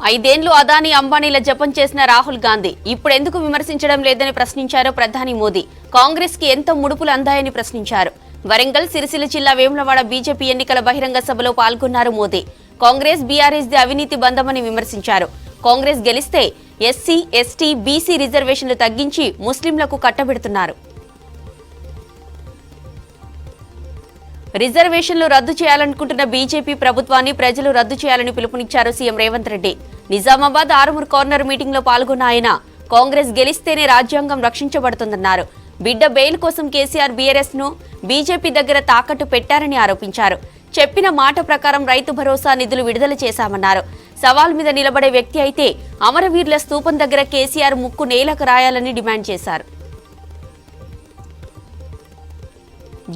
ఐదేండ్లు అదానీ అంబానీల జపం చేసిన రాహుల్ గాంధీ ఇప్పుడెందుకు విమర్శించడం లేదని ప్రశ్నించారు ప్రధాని మోదీ. కాంగ్రెస్ కి ఎంత ముడుపులు అందాయని ప్రశ్నించారు. వరంగల్, సిరిసిల్ల జిల్లా వేములవాడ బీజేపీ ఎన్నికల బహిరంగ సభలో పాల్గొన్నారు మోదీ. కాంగ్రెస్ బీఆర్ఎస్ ది అవినీతి బంధమని విమర్శించారు. కాంగ్రెస్ గెలిస్తే ఎస్సీ, ఎస్టీ, బీసీ రిజర్వేషన్లు తగ్గించి ముస్లింలకు కట్టబెడుతున్నారు. రిజర్వేషన్లు రద్దు చేయాలనుకుంటున్న బీజేపీ ప్రభుత్వాన్ని ప్రజలు రద్దు చేయాలని పిలుపునిచ్చారు CM Revanth Reddy. Nizamabad Armoor corner meeting లో పాల్గొన్న ఆయన కాంగ్రెస్ గెలిస్తేనే రాజ్యాంగం రక్షించబడుతుందన్నారు. బిడ్డ బెయిల్ కోసం కేసీఆర్ బీఆర్ఎస్ ను బీజేపీ దగ్గర తాకట్టు పెట్టారని ఆరోపించారు. చెప్పిన మాట ప్రకారం రైతు భరోసా నిధులు విడుదల చేశామన్నారు. సవాల్ మీద నిలబడే వ్యక్తి అయితే అమరవీరుల స్తూపం దగ్గర కేసీఆర్ ముక్కు నేలకు రాయాలని డిమాండ్ చేశారు.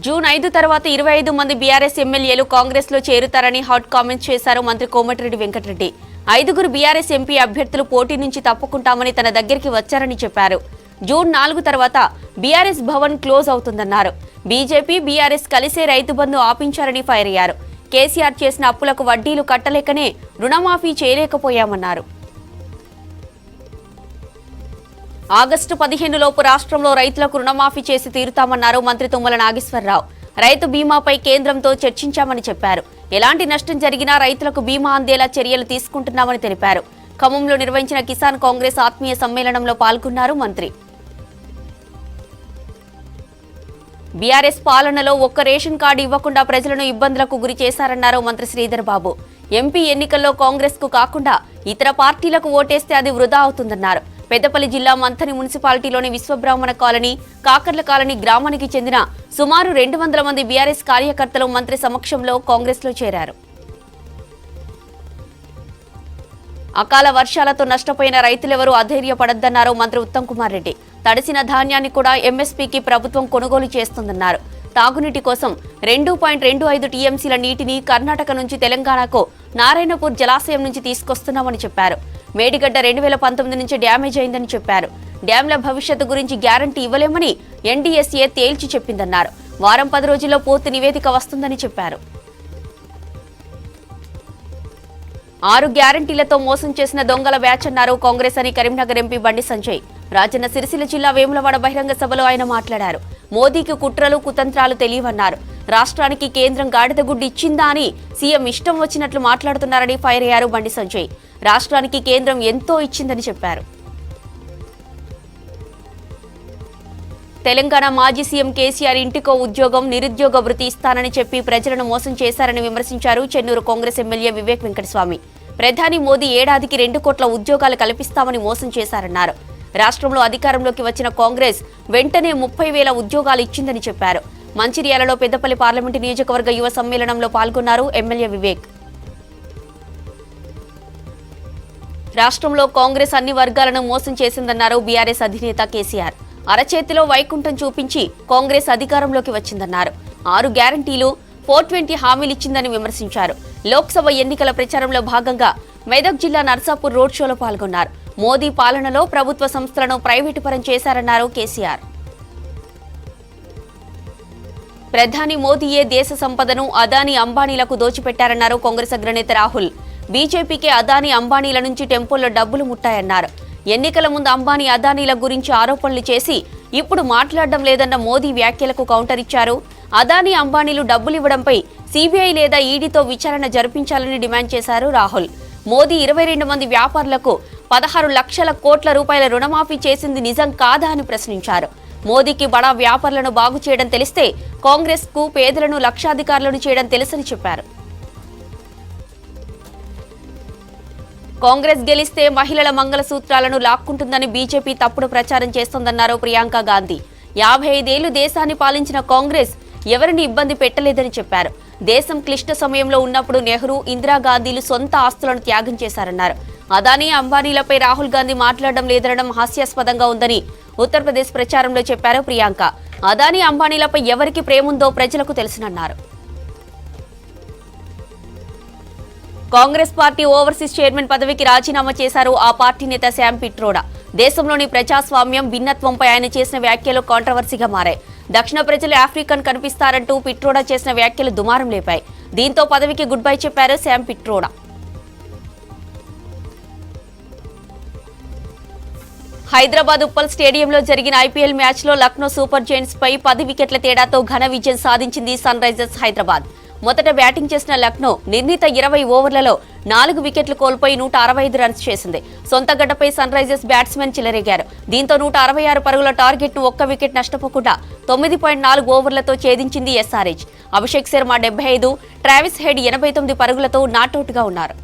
జూన్ 5 తర్వాత 25 మంది బీఆర్ఎస్ ఎమ్మెల్యేలు కాంగ్రెస్ లో చేరుతారని హాట్ కామెంట్స్ చేశారు మంత్రి కోమటిరెడ్డి వెంకటరెడ్డి. 5గురు బీఆర్ఎస్ ఎంపీ అభ్యర్థులు పోటీ నుంచి తప్పుకుంటామని తన దగ్గరికి వచ్చారని చెప్పారు. జూన్ 4 తర్వాత బీఆర్ఎస్ భవన్ క్లోజ్ అవుతుందన్నారు. బీజేపీ, బీఆర్ఎస్ కలిసే రైతు బంధు ఆపించారని ఫైర్ అయ్యారు. కేసీఆర్ చేసిన అప్పులకు వడ్డీలు కట్టలేకనే రుణమాఫీ చేయలేకపోయామన్నారు. ఆగస్టు 15 లోపు రాష్ట్రంలో రైతులకు రుణమాఫీ చేసి తీరుతామన్నారు మంత్రి తుమ్మల నాగేశ్వరరావు. రైతు బీమాపై కేంద్రంతో చర్చించామని చెప్పారు. ఎలాంటి నష్టం జరిగినా రైతులకు బీమా అందేలా చర్యలు తీసుకుంటున్నామని తెలిపారు. ఖమ్మంలో నిర్వహించిన కిసాన్ కాంగ్రెస్ ఆత్మీయ సమ్మేళనంలో పాల్గొన్నారు మంత్రి. బీఆర్ఎస్ పాలనలో ఒక్క రేషన్ కార్డు ఇవ్వకుండా ప్రజలను ఇబ్బందులకు గురి చేశారన్నారు మంత్రి శ్రీధర్ బాబు. ఎంపీ ఎన్నికల్లో కాంగ్రెస్ కు కాకుండా ఇతర పార్టీలకు ఓటేస్తే అది వృధా అవుతుందన్నారు. పెద్దపల్లి జిల్లా మంథని మున్సిపాలిటీలోని విశ్వబ్రాహ్మణ కాలనీ, కాకర్ల కాలనీ గ్రామానికి చెందిన సుమారు 200 మంది బీఆర్ఎస్ కార్యకర్తలు మంత్రి సమక్షంలో కాంగ్రెస్ లో చేరారు. అకాల వర్షాలతో నష్టపోయిన రైతులెవరూ అధైర్యపడొద్దన్నారు మంత్రి ఉత్తమ్ కుమార్ రెడ్డి. తడిసిన ధాన్యాన్ని కూడా ఎంఎస్పీకి ప్రభుత్వం కొనుగోలు చేస్తుందన్నారు. తాగునీటి కోసం 2.25 టీఎంసీల నీటిని కర్ణాటక నుంచి తెలంగాణకు నారాయణపూర్ జలాశయం నుంచి తీసుకొస్తున్నామని చెప్పారు. మేడిగడ్డ 2019 నుంచి డ్యామేజ్ అయిందని చెప్పారు. డ్యాంల భవిష్యత్తు గురించి గ్యారంటీ ఇవ్వలేమని ఎన్డీఎస్ఏ తేల్చి చెప్పిందన్నారు. వారం 10 రోజుల్లో పూర్తి నివేదిక వస్తుందని చెప్పారు. 6 గ్యారంటీలతో మోసం చేసిన దొంగల బ్యాచ్ అన్నారు కాంగ్రెస్ అని కరీంనగర్ ఎంపీ బండి సంజయ్. రాజన్న సిరిసిల్ల జిల్లా వేములవాడ బహిరంగ సభలో ఆయన మాట్లాడారు. మోదీకి కుట్రలు, కుతంత్రాలు తెలియవన్నారు. రాష్ట్రానికి కేంద్రం గాడిద గుడ్డు ఇచ్చిందా అని సీఎం ఇష్టం వచ్చినట్లు మాట్లాడుతున్నారని ఫైర్ అయ్యారు బండి సంజయ్. రాష్ట్రానికి కేంద్రం ఎంతో ఇచ్చిందని చెప్పారు. తెలంగాణ మాజీ సీఎం కేసీఆర్ ఇంటికో ఉద్యోగం, నిరుద్యోగ వృత్తి ఇస్తానని చెప్పి ప్రజలను మోసం చేశారని విమర్శించారు చెన్నూరు కాంగ్రెస్ ఎమ్మెల్యే వివేక్ వెంకటస్వామి. ప్రధాని మోదీ ఏడాదికి 2 కోట్ల ఉద్యోగాలు కల్పిస్తామని మోసం చేశారన్నారు. రాష్ట్రంలో అధికారంలోకి వచ్చిన కాంగ్రెస్ వెంటనే 30,000 ఉద్యోగాలు ఇచ్చిందని చెప్పారు. మంచిర్యాలలో పెద్దపల్లి పార్లమెంటు నియోజకవర్గ యువ సమ్మేళనంలో పాల్గొన్నారు ఎమ్మెల్యే వివేక్. రాష్ట్రంలో కాంగ్రెస్ అన్ని వర్గాలను మోసం చేసిందన్నారు బీఆర్ఎస్ అధినేత కేసీఆర్. అరచేతిలో వైకుంఠం చూపించి కాంగ్రెస్ అధికారంలోకి వచ్చిందన్నారు. 6 గ్యారంటీలు, 420 హామీలిచ్చిందని విమర్శించారు. లోక్సభ ఎన్నికల ప్రచారంలో భాగంగా మెదక్ జిల్లా నర్సాపూర్ రోడ్ షోలో పాల్గొన్నారు. మోదీ పాలనలో ప్రభుత్వ సంస్థలను ప్రైవేటు పరం చేశారన్నారు కేసీఆర్. ప్రధాని మోదీయే దేశ సంపదను అదానీ, అంబానీలకు దోచిపెట్టారన్నారు కాంగ్రెస్ అగ్రనేత రాహుల్. బీజేపీకే అదానీ, అంబానీల నుంచి టెంపోల్లో డబ్బులు ముట్టాయన్నారు. ఎన్నికల ముందు అంబానీ, అదానీల గురించి ఆరోపణలు చేసి ఇప్పుడు మాట్లాడడం లేదన్న మోదీ వ్యాఖ్యలకు కౌంటర్ ఇచ్చారు. అదానీ, అంబానీలు డబ్బులివ్వడంపై సీబీఐ లేదా ఈడీతో విచారణ జరిపించాలని డిమాండ్ చేశారు రాహుల్. మోదీ 22 మంది వ్యాపారులకు 16 లక్షల కోట్ల రూపాయల రుణమాఫీ చేసింది నిజం కాదా అని ప్రశ్నించారు. మోదీకి బడా వ్యాపారులను బాగు చేయడం తెలిస్తే కాంగ్రెస్ కు పేదలను లక్షాధికారులను చేయడం తెలుసని చెప్పారు. కాంగ్రెస్ గెలిస్తే మహిళల మంగళసూత్రాలను లాక్కుంటుందని బీజేపీ తప్పుడు ప్రచారం చేస్తోందన్నారు ప్రియాంక గాంధీ. 55 ఏళ్లు దేశాన్ని పాలించిన కాంగ్రెస్ ఎవరిని ఇబ్బంది పెట్టలేదని చెప్పారు. దేశం క్లిష్ట సమయంలో ఉన్నప్పుడు నెహ్రూ, ఇందిరాగాంధీలు సొంత ఆస్తులను త్యాగం చేశారన్నారు. అదానీ, అంబానీలపై రాహుల్ గాంధీ మాట్లాడడం లేదనడం హాస్యాస్పదంగా ఉందని ఉత్తరప్రదేశ్ ప్రచారంలో చెప్పారు ప్రియాంక. అదానీ, అంబానీలపై ఎవరికి ప్రేముందో ప్రజలకు తెలుసునన్నారు. కాంగ్రెస్ పార్టీ ఓవర్సీస్ చైర్మన్ పదవికి రాజీనామా చేశారు ఆ పార్టీ నేత శ్యామ్ పిట్రోడా. దేశంలోని ప్రజాస్వామ్యం, భిన్నత్వంపై ఆయన చేసిన వ్యాఖ్యలు కాంట్రవర్సీగా మారాయి. దక్షిణ ప్రజలు ఆఫ్రికన్ కనిపిస్తారంటూ పిట్రోడా చేసిన వ్యాఖ్యలు దుమారం లేపాయి. దీంతో పదవికి గుడ్ బై చెప్పారు శ్యామ్ పిట్రోడా. హైదరాబాద్ ఉప్పల్ స్టేడియంలో జరిగిన ఐపీఎల్ మ్యాచ్లో లక్నో సూపర్ జైంట్స్ పై 10 వికెట్ల తేడాతో ఘన విజయం సాధించింది సన్ రైజర్స్ హైదరాబాద్. మొదట బ్యాటింగ్ చేసిన లక్నో నిర్ణీత 20 ఓవర్లలో 4 వికెట్లు కోల్పోయి 165 రన్స్ చేసింది. సొంత గడ్డపై సన్ రైజర్స్ బ్యాట్స్మెన్ చిలరేగారు. దీంతో 166 పరుగుల టార్గెట్ ను ఒక్క వికెట్ నష్టపోకుండా 9.4 ఓవర్లతో ఛేదించింది SRH. Abhishek Sharma 75, Travis Head 89 పరుగులతో నాటౌట్ గా ఉన్నారు.